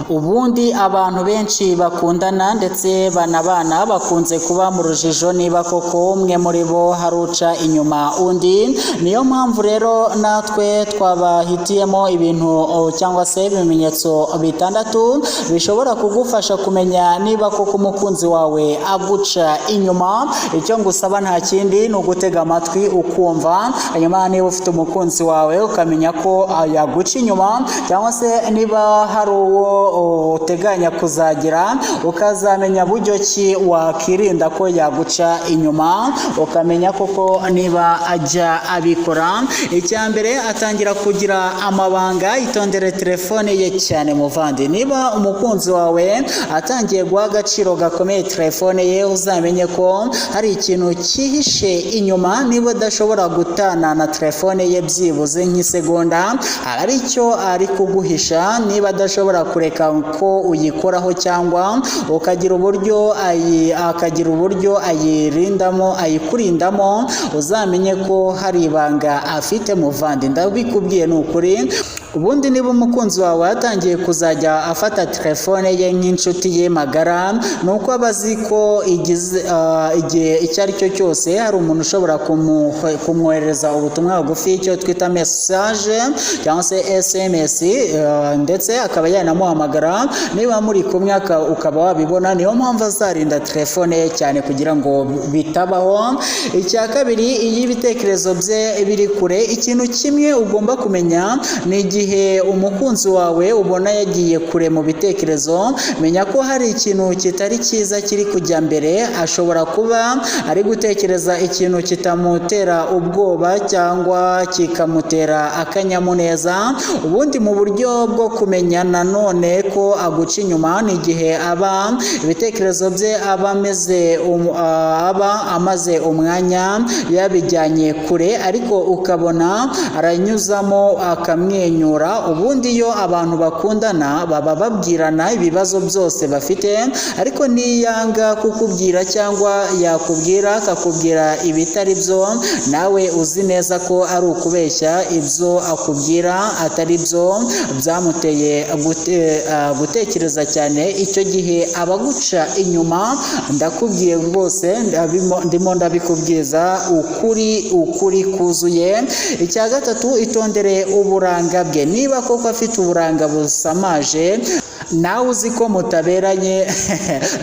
Ubundi abantu benshi bakundana ndetse banabana bakunze kuba mu rujijo niba koko umwe muri bo haruca inyuma undi. Niyo mpamvu rero natwe twabahitiyemo ibintu cyangwa se ibimenyetso bitandatu bishobora kugufasha kumenya niba koko umukunzi wawe aguca inyuma. Icyo ngusaba nta kindi ni ugutega amatwi ukumva, hanyuma niba ufite umukunzi wawe ukamenya ko yaguca inyuma cyangwa se niba hari uwo uteganya kuzagira ukazamenya buryo ki wakirinda ko yaguca inyuma, ukamenya koko niba ajya abikora. Icya mbere atangira kugira amabanga, itondere telefone ye cyane muvandi. Niba umukunzi wawe atangiye guha agaciro gakomeye telefone ye, uzamenye ko hari ikintu cyihishe inyuma. Niba udashobora gutana na telefone ye byibuze nk'isegonda, hari icyo ari kuguhisha. Niba adashobora kureka ko uyikoraho cyangwa ukagira uburyo ayirindamo, ayikurindamo, uzamenye ko hari ibanga afite muvandi. Ndabikubwiye ni ukuri. Ubundi niba umukunzi wawe atangiye kuzajya afata telefone ye nk'inshuti ye magara, ni uko aba azi ko igihe icyo ari cyo cyose hari umuntu ushobora kumwohereza ubutumwa bugufi, icyo twita message cyangwa se SMS, ndetse akaba yanamuhamagara. Niba muri kumwe ukaba wabibona, niyo mpamvu azarinda telefone ye cyane kugira ngo bitabaho. Icya kabiri, iyo ibitekerezo bye biri kure, ikintu kimwe ugomba kumenya ni igihe umukunzi wawe ubona yagiye kure mu bitekerezo, menya ko hari ikintu kitari cyiza kiri kujya mbere. Ashobora kuba ari gutekereza ikintu kitamutera ubwoba cyangwa kikamutera akanyamuneza. Ubundi mu buryo bwo kumenya nanone ko aguca inyuma, ni igihe ibitekerezo bye aba amaze umwanya yabijyanye kure, ariko ukabona aranyuzamo akamwenyura. Ubundi iyo abantu bakundana baba babwirana ibibazo byose bafite, ariko niyanga kukubwira cyangwa yakubwira akakubwira ibitari byo, nawe uzi neza ko ari ukubeshya. Ibyo akubwira atari byo byamuteye gutekereza cyane, icyo gihe abaguca inyuma. Ndakubwiye rwose, ndimo ndabikubwiza ukuri kuzuye. Icya gatatu, itondere uburanga bwe. Niba koko afite uburanga busamaje, nawe uzi ko mutaberanye,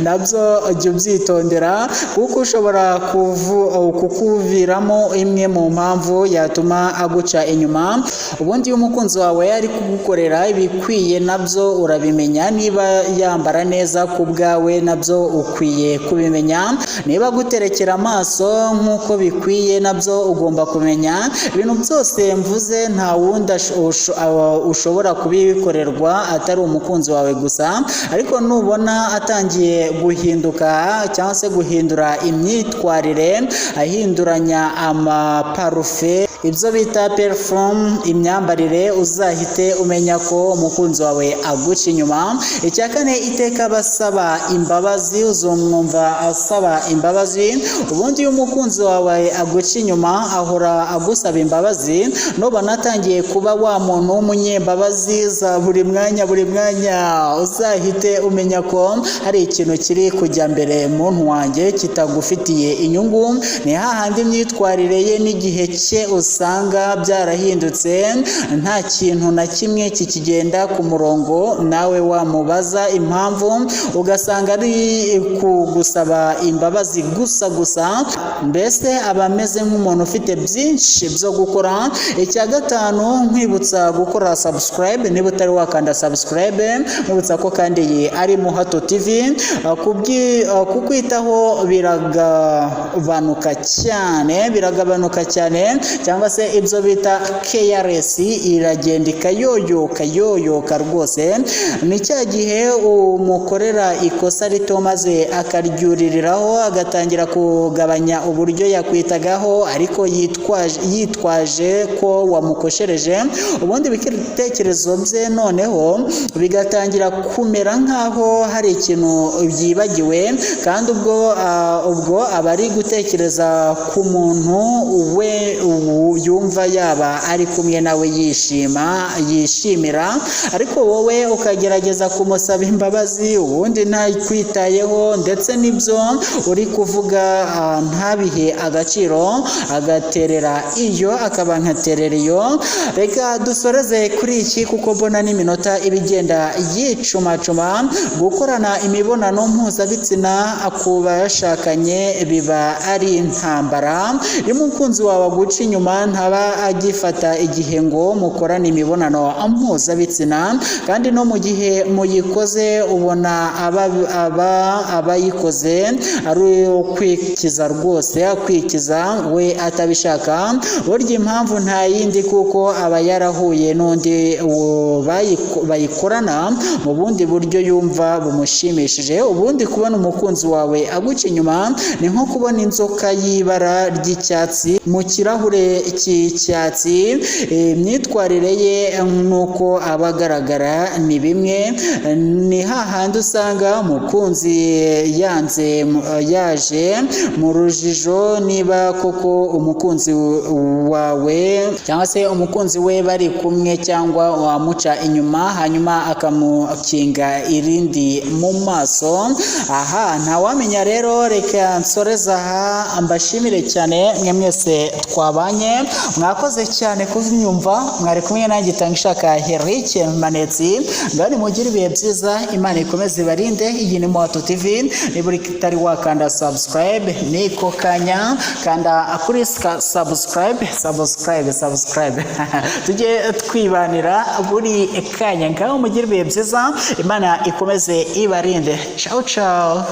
nabyo jya ubyitondera, kuko ushobora kukuviramo imwe mu mpamvu yatuma aguca inyuma. Ubundi iyo umukunzi wawe ari kugukorera ibikwiye, nabyo urabimenya. Niba yambara neza ku bwawe, nabyo ukwiye kubimenya. Niba guterekera amaso nk'uko bikwiye, nabyo ugomba kumenya. Ibintu byose mvuze nta wundi ushobora kubikorerwa atari umukunzi wawe gusa. Ariko nubona atangiye guhinduka cyangwa se guhindura imyitwarire, ahinduranya amaparufe, ibyo bita perfume, imyambarire, uzahite umenya ko umukunzi wawe aguca inyuma. Icya kane, iteka basaba imbabazi. Uzumwumva asaba imbabazi. Ubundi iyo umukunzi wawe aguca inyuma, ahora agusaba imbabazi. Nubona atangiye kuba wa muntu w'umunyembabazi za buri mwanya, uzahite umenya ko hari ikintu kiri kujya mbere muntu wanjye kitagufitiye inyungu. Ni hahandi imyitwarire ye n'igihe cye usanga byarahindutse, nta kintu na kimwe kikigenda ku murongo. Nawe wamubaza impamvu, ugasanga ari kugusaba imbabazi gusa. Mbese aba ameze nk'umuntu ufite byinshi byo gukora. Icya gatanu, nkwibutsa gukora subscribe. Niba utari wakanda subscribe, nkwibutsa ko kandi iyi ari Muhato TV. Kukwitaho biragabanuka cyane, cyangwa se ibyo bita KRS iragenda ikayoyoka rwose. Ni cya gihe umukorera ikosa rito maze akaryuririraho, agatangira kugabanya uburyo yakwitagaho, ariko yitwaje ko wamukoshereje. Ubundi ibitekerezo bye noneho bigatangira kumera nk'aho hari ikintu byibagiwe, kandi ubwo aba ari gutekereza ku muntu yumva yaba ari kumwe nawe yishimira, ariko wowe ukagerageza kumusaba imbabazi ubundi ntakwitayeho, ndetse n'ibyo uri kuvuga ntabihe agaciro, agaterera iyo akaba nkaterera iyo. Reka dusoreze kuri iki kuko mbona n'iminota ibigenda yicumacuma. Gukorana imibonano mpuzabitsina ku bashakanye biba ari intambara. Iyo umukunzi wawe aguca inyuma ntaba agifata igihe ngo mukorane imibonano mpuzabitsina, kandi no mu gihe muyikoze ubona abayikoze ari kwikiza rwose, kwikiza we atabishaka. Burya impamvu nta yindi kuko aba yarahuye n'undi bayikorana mu bundi buryo yumva bumushimishije. Ubundi kubona umukunzi wawe aguca inyuma ni nko kubona inzoka y'ibara ry'icyatsi mu kirahure cy'icyatsi. Imyitwarire ye nuko aba agaragara ni bimwe, ni hahandi usanga umukunzi yaje mu rujijo niba koko umukunzi wawe cyangwa se umukunzi we bari kumwe cyangwa wamuca inyuma hanyuma akamukinga irindi mu maso. Aha ntawamenya rero. Reka nsoreza aha, mbashimire cyane mwe mwese twabanye, mwakoze cyane kunyumva. Mwari kumwe nanjye Itangishaka Eric Manetsi. Ngani mugire ibihe byiza, Imana ikomeze ibarinde. Iyi ni Moto TV. Niba utari wakanda subscribe niko kanya, kanda kuri subscribe tujye twibanira buri kanya. Ngaho mugire ibihe byiza, Imana ikomeze ibarinde. Ciao ciao.